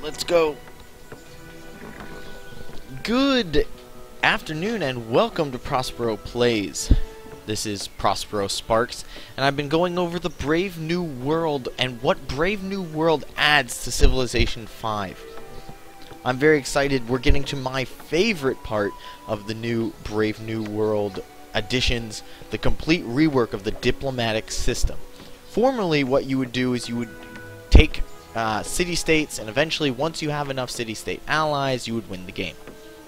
let's go. Good afternoon and welcome to Prospero Plays. This is Prospero Sparks, and I've been going over the Brave New World and what Brave New World adds to Civilization 5. I'm very excited. We're getting to my favorite part of the new Brave New World additions, the complete rework of the diplomatic system. Formerly, what you would do is you would take city-states, and eventually, once you have enough city-state allies, you would win the game.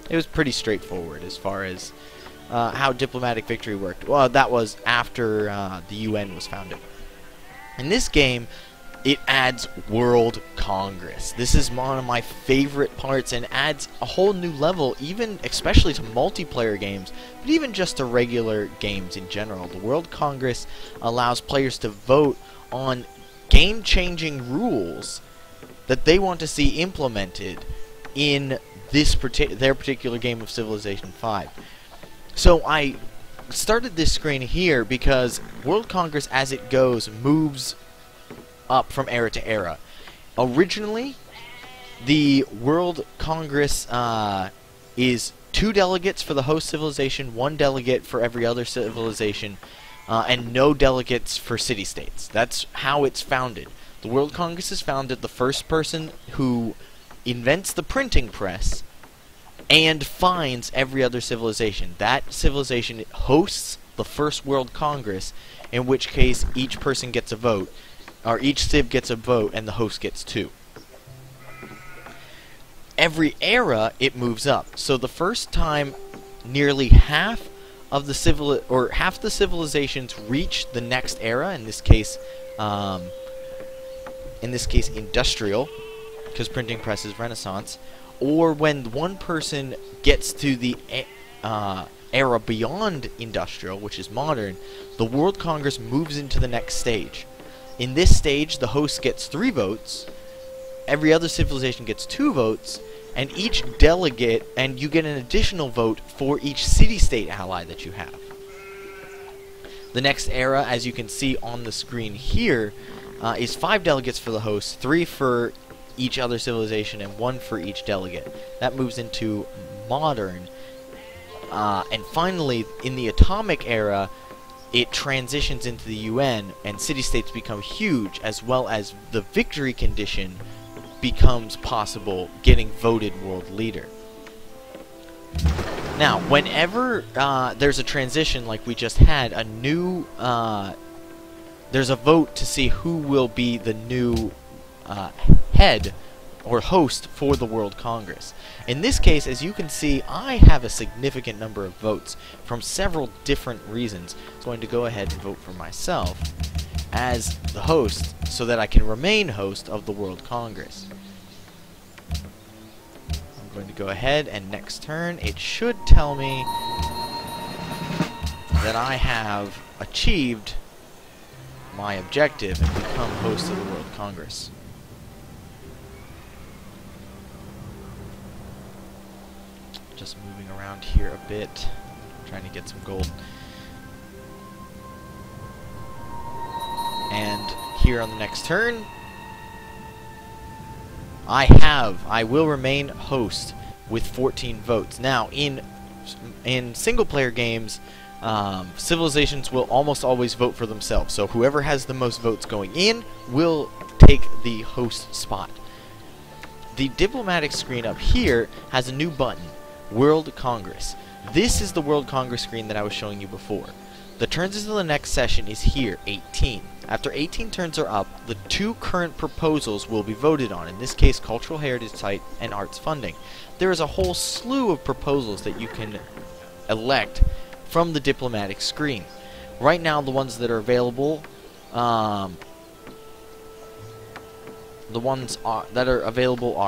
It was pretty straightforward as far as how diplomatic victory worked. Well, that was after the UN was founded. In this game, it adds World Congress. This is one of my favorite parts and adds a whole new level, even especially to multiplayer games, but even just to regular games in general. The World Congress allows players to vote on game-changing rules that they want to see implemented in their particular game of Civilization 5. So I started this screen here because World Congress, as it goes, moves up from era to era. Originally, the World Congress is 2 delegates for the host civilization, 1 delegate for every other civilization, and no delegates for city-states. That's how it's founded. The World Congress is founded the first person who invents the printing press and finds every other civilization. That civilization hosts the first World Congress, in which case each person gets a vote, or each civ gets a vote, and the host gets 2. Every era, it moves up. So the first time nearly half of the civilizations reach the next era, in this case industrial, because printing press is Renaissance, or when one person gets to the era beyond industrial, which is modern, the World Congress moves into the next stage. In this stage, the host gets 3 votes, every other civilization gets 2 votes, and each delegate, and you get an additional vote for each city-state ally that you have. The next era, as you can see on the screen here, is 5 delegates for the host, 3 for each other civilization, and 1 for each delegate. That moves into modern. And finally, in the atomic era, it transitions into the UN, and city-states become huge, as well as the victory condition becomes possible, getting voted world leader. Now, whenever there's a transition like we just had, there's a vote to see who will be the new head or host for the World Congress. In this case, as you can see, I have a significant number of votes from several different reasons. So I'm going to go ahead and vote for myself as the host so that I can remain host of the World Congress. I'm going to go ahead, and next turn it should tell me that I have achieved my objective and become host of the World Congress. Just moving around here a bit, trying to get some gold. And here on the next turn, I will remain host with 14 votes. Now, in single-player games, civilizations will almost always vote for themselves. So whoever has the most votes going in will take the host spot. The diplomatic screen up here has a new button, World Congress. This is the World Congress screen that I was showing you before. The turns into the next session is here, 18. After 18 turns are up, the 2 current proposals will be voted on, in this case Cultural Heritage Site and Arts Funding. There is a whole slew of proposals that you can elect from the diplomatic screen. Right now, the ones that are available, are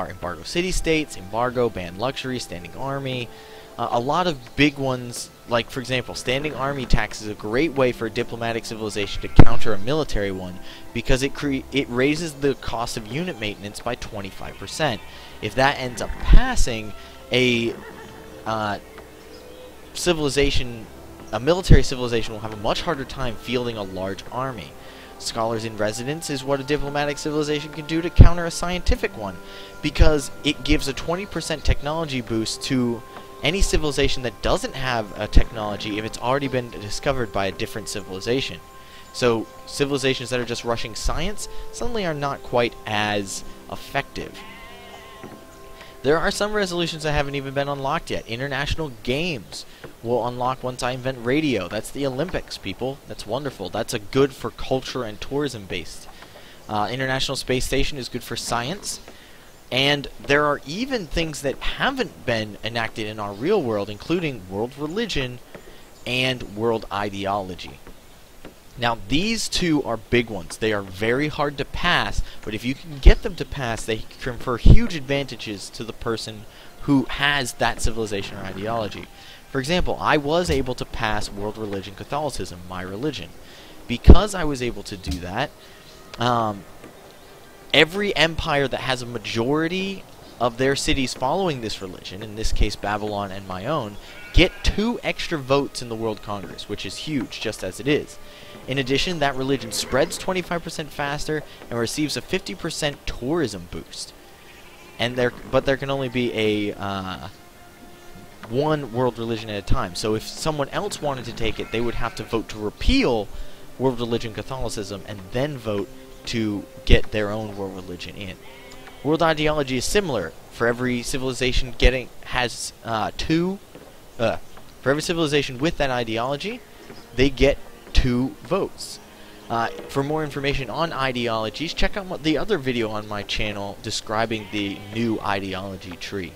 Embargo City-States, Embargo, Banned Luxury, Standing Army. A lot of big ones, like for example, Standing Army tax is a great way for a diplomatic civilization to counter a military one, because it raises the cost of unit maintenance by 25%. If that ends up passing, a military civilization will have a much harder time fielding a large army. Scholars in residence is what a diplomatic civilization can do to counter a scientific one, because it gives a 20% technology boost to any civilization that doesn't have a technology if it's already been discovered by a different civilization. So civilizations that are just rushing science suddenly are not quite as effective. There are some resolutions that haven't even been unlocked yet. International games will unlock once I invent radio. That's the Olympics, people. That's wonderful. That's a good for culture and tourism based. International Space Station is good for science. And there are even things that haven't been enacted in our real world, including world religion and world ideology. Now, these two are big ones. They are very hard to pass, but if you can get them to pass, they confer huge advantages to the person who has that civilization or ideology. For example, I was able to pass world religion Catholicism, my religion. Because I was able to do that, every empire that has a majority of their cities following this religion, in this case Babylon and my own, get 2 extra votes in the World Congress, which is huge just as it is. In addition, that religion spreads 25% faster and receives a 50% tourism boost. But there can only be a one world religion at a time. So if someone else wanted to take it, they would have to vote to repeal world religion Catholicism and then vote to get their own world religion in. World ideology is similar. For every civilization for every civilization with that ideology, they get 2 votes. For more information on ideologies, check out the other video on my channel describing the new ideology tree.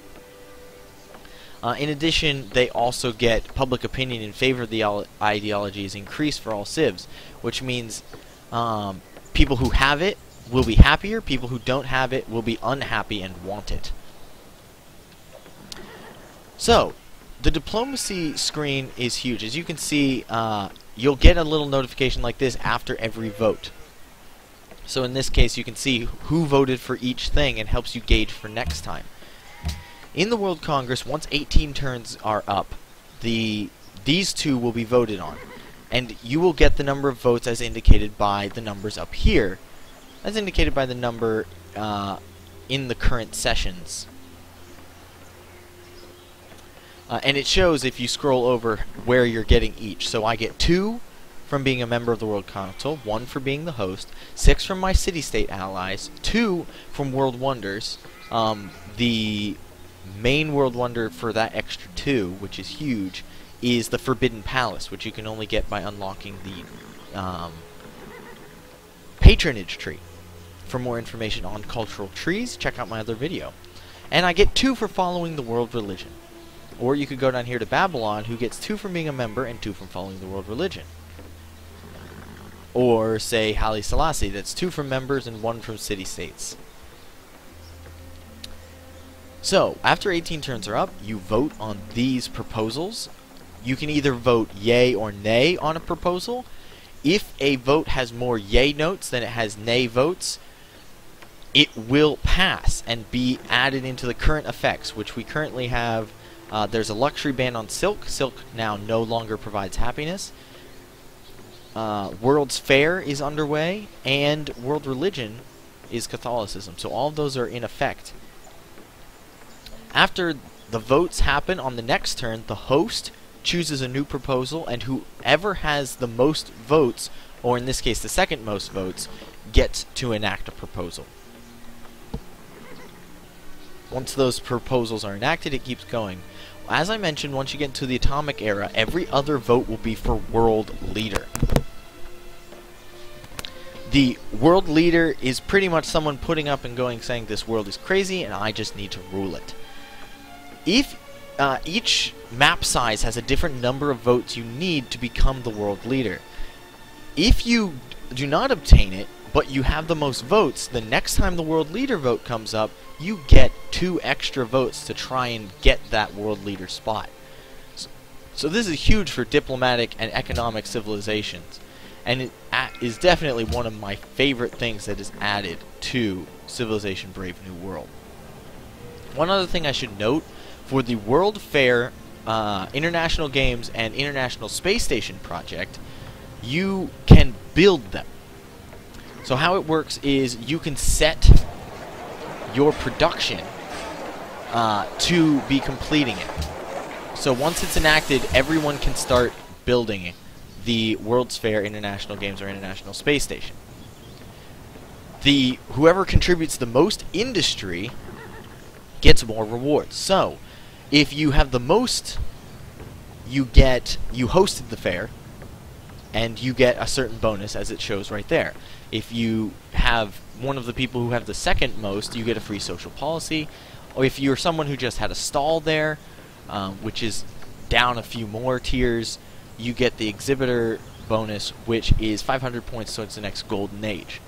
In addition, they also get public opinion in favor of the ideologies increased for all civs, which means people who have it will be happier, people who don't have it will be unhappy and want it. So, the diplomacy screen is huge. As you can see, you'll get a little notification like this after every vote. So in this case, you can see who voted for each thing and helps you gauge for next time. In the World Congress, once 18 turns are up, these 2 will be voted on. And you will get the number of votes as indicated by the numbers up here, as indicated by the number in the current sessions. And it shows, if you scroll over, where you're getting each. So I get 2 from being a member of the World Council, 1 for being the host, 6 from my city-state allies, 2 from World Wonders. The main World Wonder for that extra 2, which is huge, is the Forbidden Palace, which you can only get by unlocking the patronage tree. For more information on cultural trees, check out my other video. And I get 2 for following the world religion. Or you could go down here to Babylon, who gets 2 from being a member and 2 from following the world religion. Or, say, Haile Selassie, that's 2 from members and 1 from city-states. So, after 18 turns are up, you vote on these proposals. You can either vote yay or nay on a proposal. If a vote has more yay notes than it has nay votes, it will pass and be added into the current effects, which we currently have. There's a luxury ban on silk. Silk now no longer provides happiness. World's Fair is underway, and world religion is Catholicism. So all of those are in effect. After the votes happen on the next turn, the host chooses a new proposal, and whoever has the most votes, or in this case the second most votes, gets to enact a proposal. Once those proposals are enacted, it keeps going. As I mentioned, once you get into the atomic era, every other vote will be for world leader. The world leader is pretty much someone putting up and going saying this world is crazy and I just need to rule it. If each map size has a different number of votes you need to become the world leader. If you do not obtain it, but you have the most votes, the next time the world leader vote comes up, you get 2 extra votes to try and get that world leader spot. So this is huge for diplomatic and economic civilizations, and it is definitely one of my favorite things that is added to Civilization Brave New World. One other thing I should note, for the World Fair, International Games, and International Space Station project, you can build them. So how it works is you can set your production to be completing it. So once it's enacted, everyone can start building the World's Fair International Games or International Space Station. Whoever contributes the most industry gets more rewards. So if you have the most, you hosted the fair, and you get a certain bonus, as it shows right there. If you have one of the people who have the second most, you get a free social policy. Or if you're someone who just had a stall there, which is down a few more tiers, you get the exhibitor bonus, which is 500 points towards the next golden age.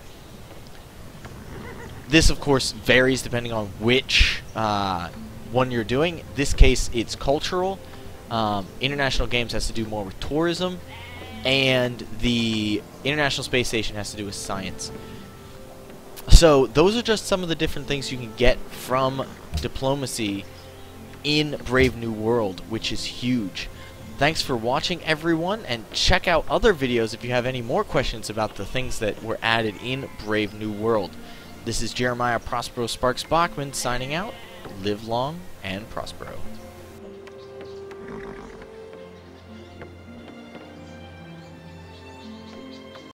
This, of course, varies depending on which one you're doing. In this case, it's cultural. International Games has to do more with tourism, and the International Space Station has to do with science. So those are just some of the different things you can get from diplomacy in Brave New World, which is huge. Thanks for watching, everyone, and check out other videos if you have any more questions about the things that were added in Brave New World. This is Jeremiah Prospero Sparks Bachman signing out. Live long and Prospero.